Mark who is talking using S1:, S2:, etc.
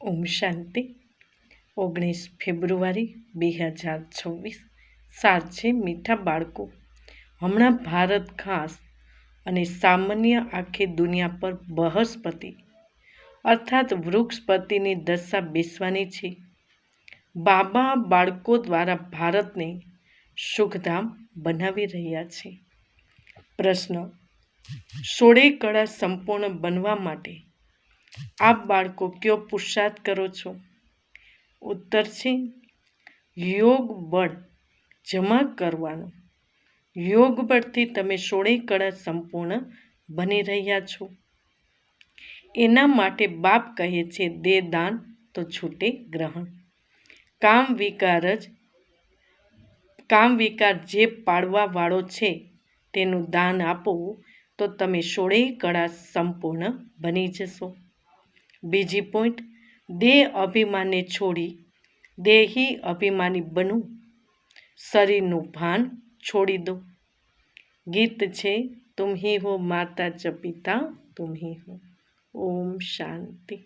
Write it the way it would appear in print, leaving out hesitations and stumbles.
S1: ઓમ શાંતિ. 19 ફેબ્રુઆરી 2026. સાર છે મીઠા બાળકો. હમણાં ભારત ખાસ અને સામાન્ય આખી દુનિયા પર બૃહસ્પતિ અર્થાત વૃક્ષપતિની દશા બેસવાની છે. બાબા બાળકો દ્વારા ભારતને સુખધામ બનાવી રહ્યા છે. પ્રશ્ન: 16 કળા સંપૂર્ણ બનવા માટે આપ બાળકો કયો પુરુષાર્થ કરો છો? ઉત્તર છે યોગ બળ જમા કરવાનું. યોગ બળથી તમે 16 કળા સંપૂર્ણ બની રહ્યા છો. એના માટે બાપ કહે છે દે દાન તો છૂટે ગ્રહણ. કામ વિકાર જે પાડવા વાળો છે તેનું દાન આપો તો તમે 16 કળા સંપૂર્ણ બની જશો. બીજી પોઈન્ટ: દેહ અભિમાનને છોડી દેહી અભિમાની બનવું. શરીરનું ભાન છોડી દો. ગીત છે તુમ હી હો માતા ચ પિતા તુમ હી હો. ઓમ શાંતિ.